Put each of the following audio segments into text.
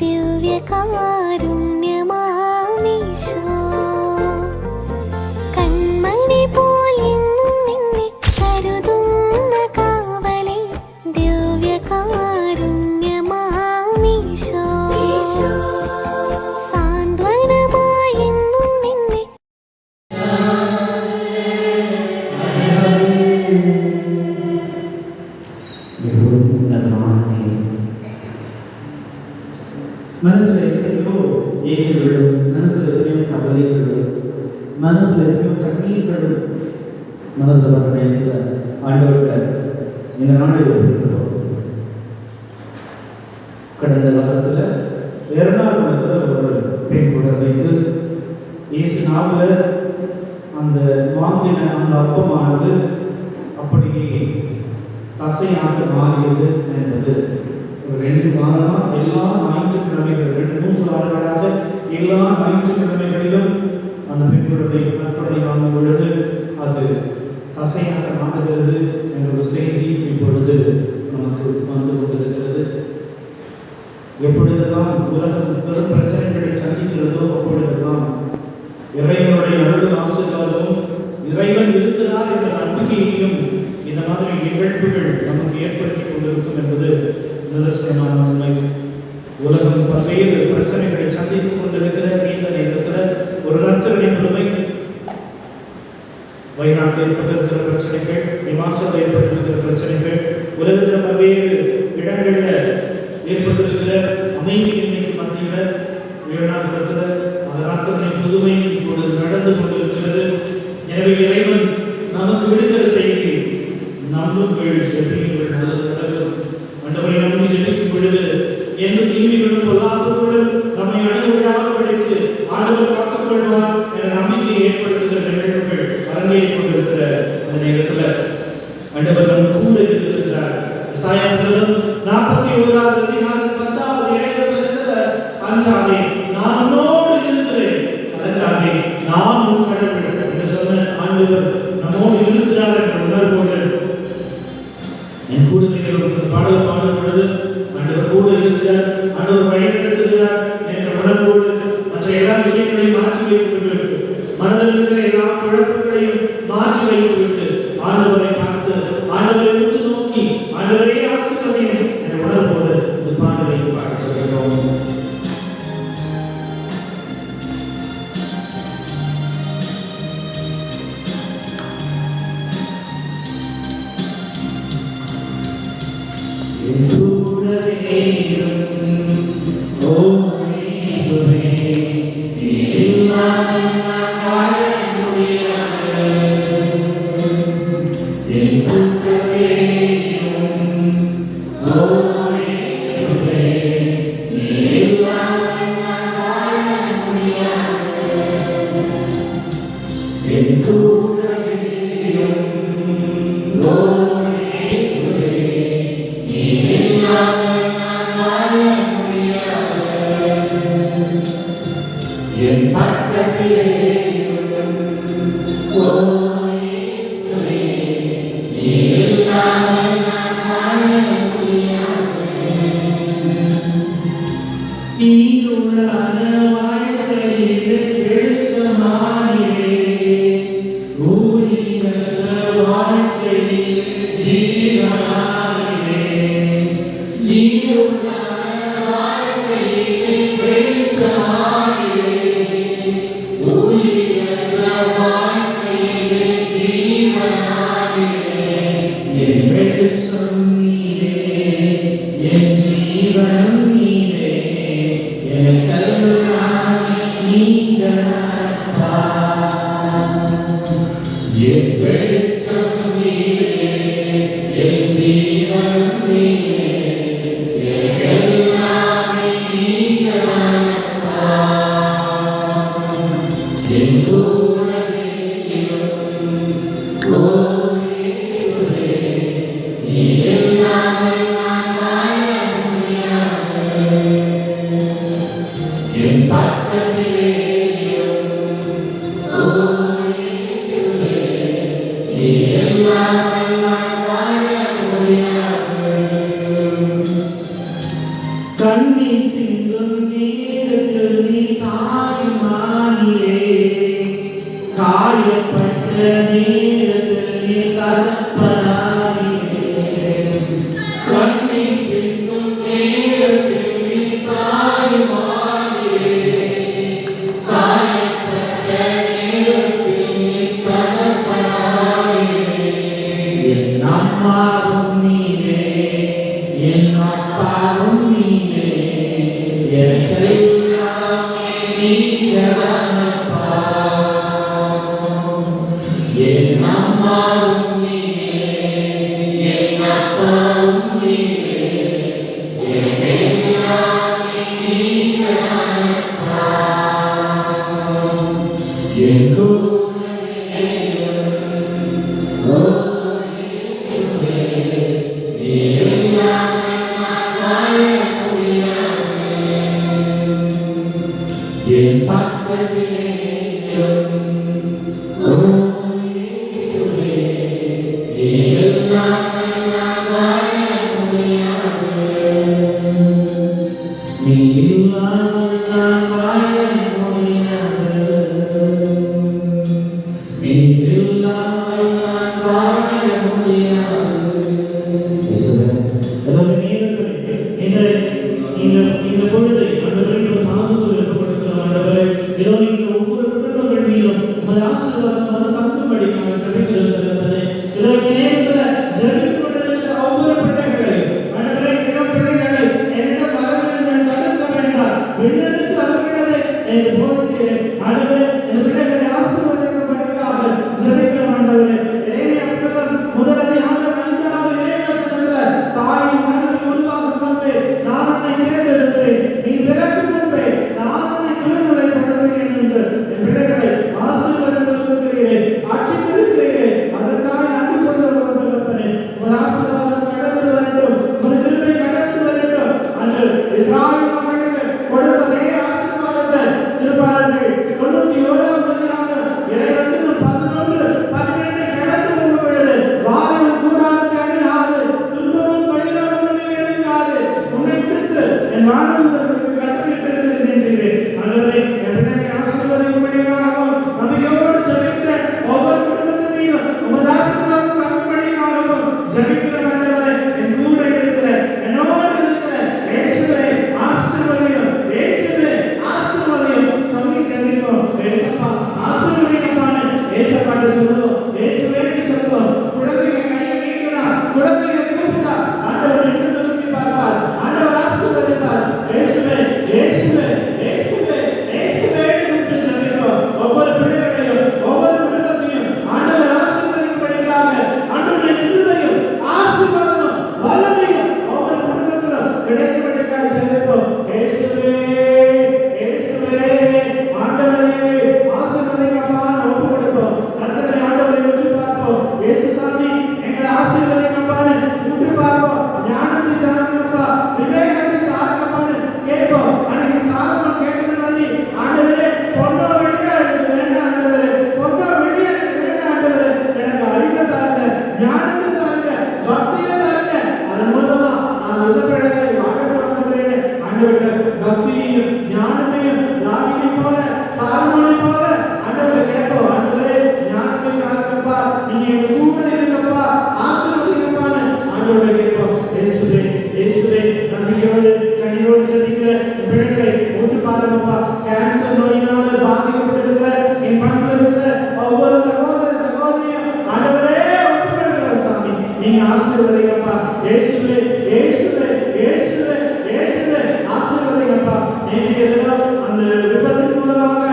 ദിവ്യകാരുണ്യമാമീശോ കൺമണി പോൽ എന്നും നിന്നെ കരുതുന്ന കാവലേ ദിവ്യകാരുണ്യമാമീശോ സാന്ത്വനമായി എന്നും നിന്നെ മനസ്സിൽ എത്രയോ ഏറ്റുകളും മനസ്സിൽ എത്രയോ കവലകളും മനസ്സിൽ എത്രയോ കണ്ണീர்களும் மனதில் வர நேரத்தில் ஆண்டவர்கிட்ட இந்த நாளில் இருக்கிறோம். கடந்த வாரத்தில் எர்ணாகுளத்தில் ஒரு பெண் குழந்தைக்கு இயேசு நாவில் அந்த வாங்கின அந்த அப்பமானது அப்படியே தசையாக மாறியது என்பது ஒரு 2 வாரமாக எல்லா ஞாயிற்றுக்கிழமைகள் 2-3 வாரங்களாக எல்லா ஞாயிற்றுக்கிழமைகளிலும் அந்த பெண் குழந்தை நற்படை காணும் பொழுது அது தசையாக மாறுகிறது என்ற ஒரு செய்தி இப்பொழுது நமக்கு வந்து கொண்டிருக்கிறது. எப்பொழுதெல்லாம் உலகம் பெரும் பிரச்சனைகளை சந்திக்கிறதோ அப்பொழுதெல்லாம் இறைவனுடைய அருள் ஆசீர்வாதமும் இறைவன் இருக்கிறார் என்ற நம்பிக்கையையும் இந்த மாதிரி நிகழ்வுகள் நமக்கு ஏற்படுத்தி கொண்டிருக்கும் என்பது நிதர்சனமான உண்மை. உலகம் பல்வேறு பிரச்சனைகளை சந்தித்துக் கொண்டிருக்கிற இந்த நேரத்தில் ஒரு நற்கருணை புதுமை. வயநாட்டில் ஏற்பட்டிருக்கிற பிரச்சனைகள், இமாச்சலில் ஏற்பட்டிருக்கிற பிரச்சனைகள், உலகத்தில் பல்வேறு இடங்களில் ஏற்பட்டிருக்கிற அமைதியின்மைக்கு மத்தியில் வயநாட்டில் அந்த நற்கருணை புதுமை இப்பொழுது நடந்து கொண்டிருக்கிறது. எனவே இறைவன் நமக்கு விடுதலை செய்தி நம்புங்கள், செல்வீங்கள், நல்லது நடக்கும். ஆண்டவரை நம்பி ஜெபிக்கும் பொழுது எந்த தீமைகளும் பொல்லாப்புகளும் நம்மை அணுவிடாதபடிக்கு ஆண்டவர் காத்துக் கொள்வார் என்ற நம்பிக்கையை ஏற்படுத்துகிற நிகழ்வுகள் அரங்கேறிக் கொண்டிருக்கிற அந்த நேரத்தில் ஆண்டவர் நம் கூட இருக்கின்றார். எசாயா புத்தகம் 41வது அதிகாரம் 10வது இறைவசனத்தில் அஞ்சாதே, நான் உன்னோடு இருக்கிறேன், கலங்காதே, நான் உன் கடவுள் என்று சொன்ன ஆண்டவர் நம்மோடு இருக்கிறார் என்ற உணர்வோடு என் கூட பாடல் பாடும் பொழுது ஆண்டவர் கூட இருக்கிறார், ஆண்டவர் வழி நடத்துகிறார் என்ற உணர்வோடு மற்ற எல்லா விஷயங்களையும் மாற்றி வைத்துவிட்டு, மனதில் இருக்கிற எல்லா குழப்பங்களையும் மாற்றி வைத்துவிட்டு ஆண்டவரை பார்த்து ஆண்டவரை உற்று நோக்கி ஆண்டவரே ஆசீர்வதியும் என்ற உணர்வோடு இந்த பாடலை பாடச் சொல்கிறோம். கண்ணீர் சிந்தும் நேரத்தில் நீ தாய்மானிலே, காயப்பட்ட நேரத்தில் நீ தகப்பனாயிலே. கண்ணீர் சிந்தும் நேரத்தில் நீ தாய்மானிலே, காயப்பட்ட நேரத்தில் நீ தகப்பனாயிலே. என் அம்மாவும் நீரே, என் அப்பாவும் நீரே, எனக்கெல்லாம் நீங்கதானப்பா. என் அம்மாவும் நீரே, என் அப்பாவும் நீரே, எனக்கெல்லாம் நீங்கதானப்பா. என் கூடவே என் பக்கத்திலே நீ இல்லாமல் நான் வாழ முடியாது, நீ இல்லாமல் நான் வாழ முடியாது. அதாவது இந்த பொழுதை ஆண்டவரே பாதத்தில் எடுக்கப்பட்டிருக்கிறோம். ஆண்டவரே இதோ இந்த ஒவ்வொரு குடும்பங்கள் மீதும் உமது ஆசீர்வாதமாக தங்கும்படிக்காக ஜெபிக்கிறேன். இதோ இந்த நேரத்தில் ஜெபித்துக் கொண்டிருக்கிற ஒவ்வொரு பிள்ளைகளை ஆண்டவரே இடம் பிள்ளைகளை என்னிடம் வரவில்லை தடுக்க வேண்டாம், விண்ணரசு அவர்களது என்று போதிக்கிறேன். ஆண்டவரே இந்த பிள்ளைகளை ஆசீர்வதிக்கும்படிக்காக ஜெபிக்கிறோம். ஆண்டவரே முதல் அதிகாரம் 5வது இறைவசனத்தில் தாயின் கருவில் உருவாகும் முன்பே நான் உன்னை தேர்ந்தெடுத்தேன், நீ பிறக்கும் முன்பே நான் உன்னை திருநிலைப்படுத்தினேன் என்று என் பிள்ளைகளை ஆசீர்வதித்திருக்கிறீரே, ஆட்சித்திருக்கிறீரே, அதற்காக நன்றி சொல்லுகிறோம். உமது ஆசீர்வாதம் கடந்து வரட்டும், உமது கிருபை கடந்து வரட்டும். அன்று இஸ்ராயேல் மக்களுக்கு கொடுத்த அதே ஆசீர்வாதத்தை திருப்பாடல்கள் 91வது அதிகாரம் இறைவசனம் 11-12 கடந்து போகும் பொழுது வாரியம் கூடாரத்தை அணுகாது, துன்பமும் பயிரும் உன்னை நெருங்காது, உன்னை குறித்து என் வாழ்வுதற்கு கட்டளையிட்டிருக்கிறேன் என்றீரேன். ஆண்டவரே என் பிள்ளைகளை ஆசீர்வதிக்கும்படியாகவும் நம்பிக்கையோடு ஜெபிக்கிற ஒவ்வொரு குடும்பத்தின் மீதும் உமது ஆசீர்வாதம் தங்கும்படியாகவும் ஜெபிக்கிறேன். ஆண்டவரே என் கூட இருக்கிற என்னோடு இருக்கிற இயேசுவே ஆசீர்வதியும், இயேசுவே ஆசீர்வதியும் சொல்லி ஜெபிப்போம். இயேசப்பா ஆசீர்வதியப்பான்னு இயேசப்பாட்டு சொல்லுவோம், இயேசுவே சொல்லுவோம். குழந்தையை கையை நீட்டினா, குழந்தையை கூப்பிட்டா ஆண்டவர் நின்று திரும்பி பார்ப்பார், ஆண்டவர் ஆசீர்வதிப்பார். இயேசுவே இயேசுவே இயேசுவே இயேசுவே என்று ஜெபிப்போம். ஒவ்வொரு பிள்ளைகளையும் ஒவ்வொரு குடும்பத்தையும் ஆண்டவர் ஆசீர்வதிக்கும்படியாக ஆண்டவருடைய கிருபையும் ஆசீர்வாதமும் வல்லமையும் ஒவ்வொரு குடும்பத்திலும் கிடைக்கும்படியாக ஜெபிப்போம். இயேசுவே இயேசுவே ஆண்டவரே ஆசீர்வதிக்கப்பான்னு ஒப்பு கொடுப்போம். கர்த்தரை ஆண்டவரை உற்று பார்ப்போம். இயேசு சாமி எங்களை ஆசீர்வதிக்கப்பான்னு உற்று பார்ப்போம். ஞானத்தை தாருங்கப்பா, விவேகத்தை தாருங்கப்பான்னு கேட்போம். அன்னைக்கு சாலமோன் கேட்டது மாதிரி ஆண்டவரே பொன்னோ வெள்ளியோ எனக்கு வேண்டாம், ஆண்டவரே பொன்னோ வெள்ளியோ எனக்கு வேண்டாம், ஆண்டவரே எனக்கு அறிவை தாருங்க, ஞானத்தை தாருங்க, பக்தியை தாருங்க, அதன் மூலமா நான் நல்ல பிள்ளைகளை வாழட்டும் ஆண்டவரே. ஆண்டவரே பக்தியையும் ஞானத்தையும் தாவீதை போல சாலமோனை போல ஆண்டவரை கேட்போம். ஆண்டவரே ஞானத்தை தாருங்கப்பா, நீங்க எங்க கூட இருங்கப்பா, ஆசீர்வதிங்கப்பான்னு ஆண்டவரை கேட்போம். இயேசுவே இயேசுவே நம்பிக்கையோடு கண்ணீரோடு ஜெபிக்கிற பிள்ளைகளை ஊட்டு பாருங்கப்பா. கேன்சர் நோயினால பாதிக்கப்பட்டிருக்கிற என் பக்கத்தில் இருக்கிற ஒவ்வொரு சகோதர சகோதரியும் ஆண்டவரே ஒப்புக்கொள்கிறோம் சாமி, நீங்க ஆசீர்வதிங்கப்பா. இயேசுவே இயேசுவே இயேசுவே இயேசுவே ஆசீர்வதிங்கப்பா. நேற்று எதிராக அந்த விபத்தின் மூலமாக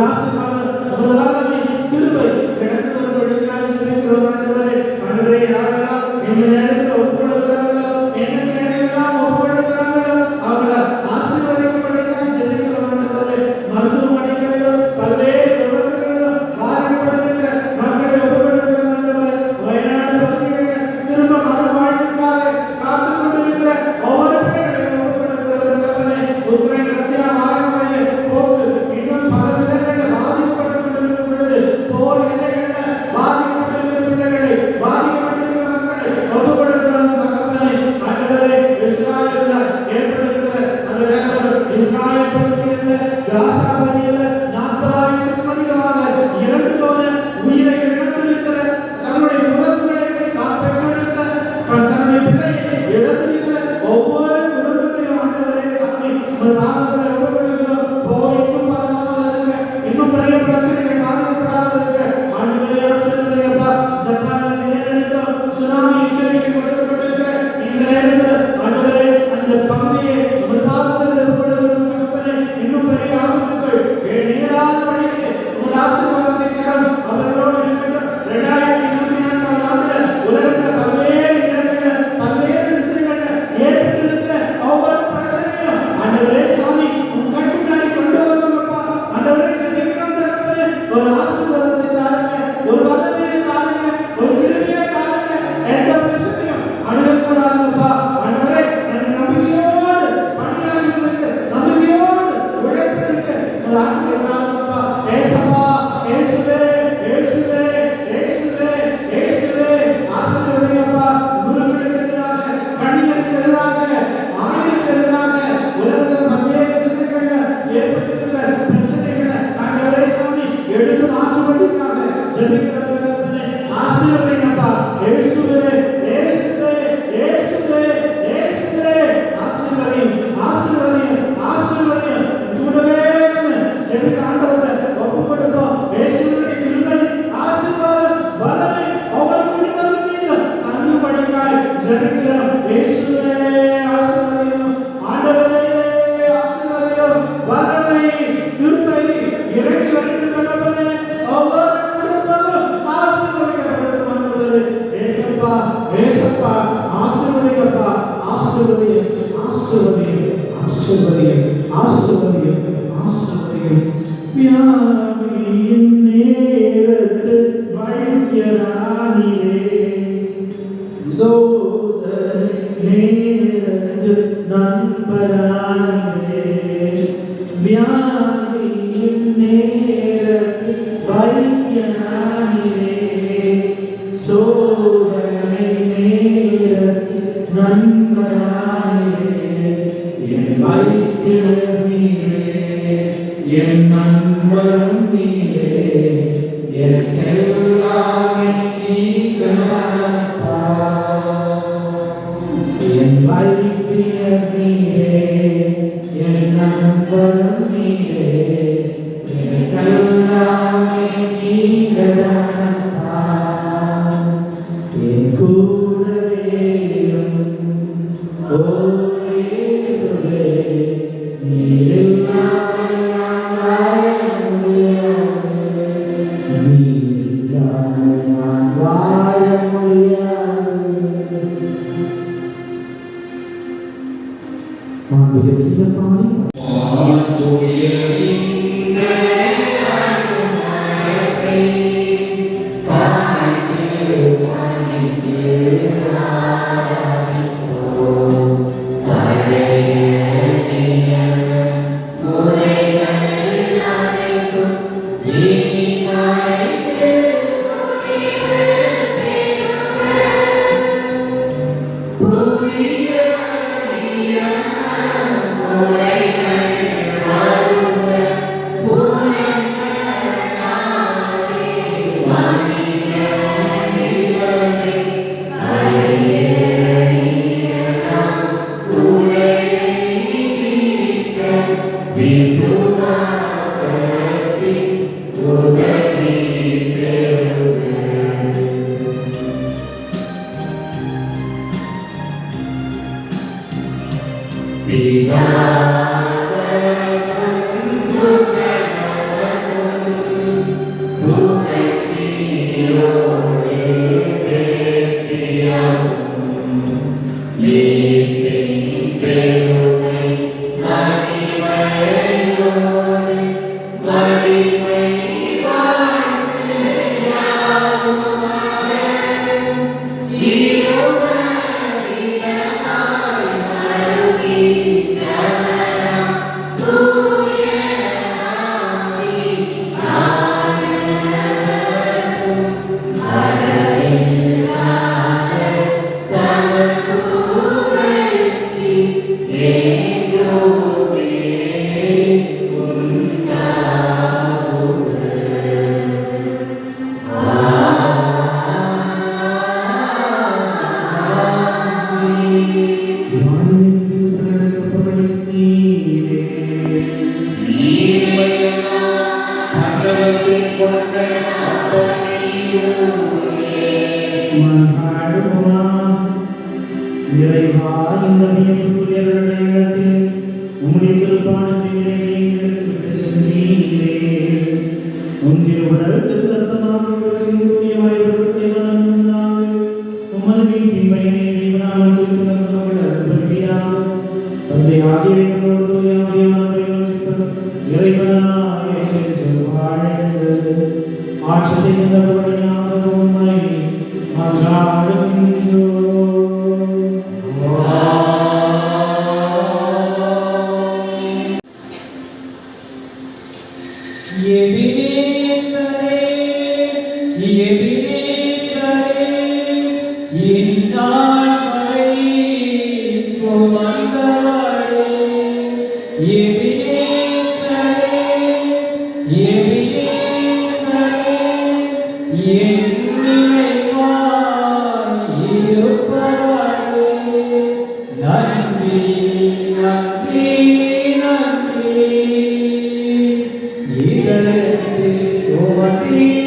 ஆசீர்வாதம் உமது வல்லமை கிருபை கடந்து வரும்படியாக ஜெபிக்கிறோம் ஆண்டவரே. ஆண்டவரே, யாரெல்லாம் இந்த நேரத்தில் ஒப்புக்கொடுக்கிறார்களோ, என்ன தேவையெல்லாம் ஒப்புக்கொடுக்கிறார்களோ அவங்கள ஆசீர்வதிக்கும்படியாக ஜெபிக்கிறோம் ஆண்டவரே. மருத்துவமனைகளிலும் பல்வேறு விபத்துகளிலும் பாதிக்கப்படுகிற மக்களை ஒப்புக்கொடுக்கிறோம் ஆண்டவரே. வயநாடு பகுதிகளில் திரும்ப மறுவாழ்வுக்காக காத்துக் கொண்டிருக்கிற ஒவ்வொரு பிள்ளைகளையும் ஒப்புக்கொடுக்கிறோம் தகப்பனே. உக்ரைன் ரஷ்யா வாரனுடைய போக்கு இன்னும் பல விதங்களில் பாதிக்கப்பட்டுக் கொண்டிருக்கும் பொழுது போர் எல்லைகளில் பாதிக்கப்பட்டிருக்கிற பிள்ளைகளை பாதிக்கப்பட்டிருக்கிற மக்களை ஒப்புக்கொடுக்கிறோம் தகப்பனே. ஆண்டவரே, இஸ்ராயேலில் ஏற்பட்டிருக்கிற அந்த கலவரம், இஸ்ராயேல் பகுதிகளில் காசா பகுதியில் 40,000க்கும் அதிகமாக இறந்து போன உயிரை இழந்திருக்கிற தன்னுடைய உறவுகளை தான் பெற்றெடுத்த தன்னுடைய பிள்ளையை இழந்திருக்கிற ஒவ்வொரு குடும்பத்தையும் ஆண்டவரே சாமி உமது பாதத்தில் ஒப்புக்கொடுக்கிறோம். போர் இன்னும் பரவாமல் இருக்க, இன்னும் பெரிய பிரச்சனைகள் பாதிக்கப்படாமல் இருக்க ஆண்டவரே ஆசீர்வதிங்கப்பா. ஜப்பானில் நிலநடுக்கம், சுனாமி எச்சரிக்கை கொடுக்கப்பட்டிருக்கிற இந்த நேரத்தில் ஆண்டவரே அந்த பகுதியை உமது பாதத்தில் ஒப்புக்கொடுக்கிறோம் தகப்பனே. இன்னும் பெரிய ஆபத்துக்கள் நேராத வழியிலே உமது ஆசீர்வாதத்தை தரும் அவர்களோடு இருக்கட்டும். 2024ஆம் ஆண்டில் உலகத்தில் பல்வேறு இடங்களில் பல்வேறு திசைகளில் ஏற்பட்டிருக்கிற ஒவ்வொரு பிரச்சனையும் ஆண்டவரே சாமி உன் கண் முன்னாடி கொண்டு வரோம்ப்பா. ஆண்டவரே ஜெபிக்கிறோம் தகப்பனே, ஒரு ஆசீர்வாதத்தை தாருங்க, ஒரு வல்லமையை தாருங்க, ஒரு கிருபையை தாருங்க. எந்த பிரச்சனையும் அணுகக்கூடாதுப்பா. ஆண்டவரே, நம்பிக்கையோடு பணியாற்றுவதற்கு, நம்பிக்கையோடு உழைப்பதற்கு உமது ஆட்கள் தாருங்கப்பா. ஏசப்பா, இயேசுவே, இயேசுவே, இயேசுவே, இயேசுவே, ஆசீர்வதிங்கப்பா. குருக்களுக்கு எதிராக, கண்ணியருக்கு எதிராக, ஆயிருக்கு எதிராக உலகத்தில் பல்வேறு திசைகளில் ஏற்பட்டிருக்கிற பிரச்சனைகளை ஆண்டவரே சாமி எடுத்து மாற்றுவதற்காக ஜெபிக்கிறோம் தகப்பனே. ஆசீர்வதிங்கப்பா. இயேசுவே, இயேசுவே, இயேசுவே, இயேசுவே, ஆசீர்வதியும், ஆசீர்வதியும், ஆசீர்வதியும். கூடவே ஜெபிக்க ஆண்டவரை ஒப்புக்கொடுப்போம். இயேசுவினுடைய கிருபை, ஆசீர்வாதம், வல்லமை ஒவ்வொரு குடும்பத்தின் மீதும் தங்கும்படியாய் ஜெபிக்கிறோம். இயேசுவே ஆசீர்வதியும், ஆண்டவரே ஆசீர்வதியும், வல்லமை கிருபை இறங்கி வருகிற தகப்பனே. ஒவ்வொரு குடும்பமும் ஆசீர்வதிக்கப்படட்டும் ஆண்டவரே. ஏசப்பா, ஏசப்பா, ஆசீர்வதிங்கப்பா. ஆசீர்வதியும், ஆசீர்வதியும், ஆசீர்வதியும், ஆசீர்வதியும், ஆசீர்வதியும். வியாதியின் நேரத்தில் வைத்தியரானியே, சோதனை நேரத்தில் நண்பரானியே. வியாதியின் நேரத்தில் வைத்தியரானியே, சோதனை நேரத்தில் நண்பரானியே. என் வைத்தியர் நீரே, என் நண்பரும் நீரே, எனக்கெல்லாமே நீங்களாப்பா. என் வைத்தியர் நீரே, என் நண்பரும் நீரே, எனக்கெல்லாமே நீங்களாப்பா. என் கூடவே ஓ இயேசுவே, நீர் இல்லாமல் நான் வாழ முடியாது, நீர் இல்லாமல் நான் வாழ முடியாது. மாண்புமிகு கீதப்பாடி Glory இறைவா, இந்த வியப்புக்குரியவருடைய இல்லத்தில் உம்முடைய திருப்பாடுகளை விட்டு சென்றீரே. உம் திருவுடல் திருரத்தமாக இவற்றின் தூய மறைபொருட்களை வணங்குங்கள். உமது மீட்பின் பயனை இறைவனால் திருத்துணர்ந்து மகள் அருள்புரிவீராக. தந்தை ஆதியிறைவனோடு தூய ஆவியானவரை வஞ்சிப்பது இறைவனாய் என்று வாழ்ந்து ஆட்சி செய்கின்றவர்களாக உம்மை மன்றாடுகின்றோம். Nandri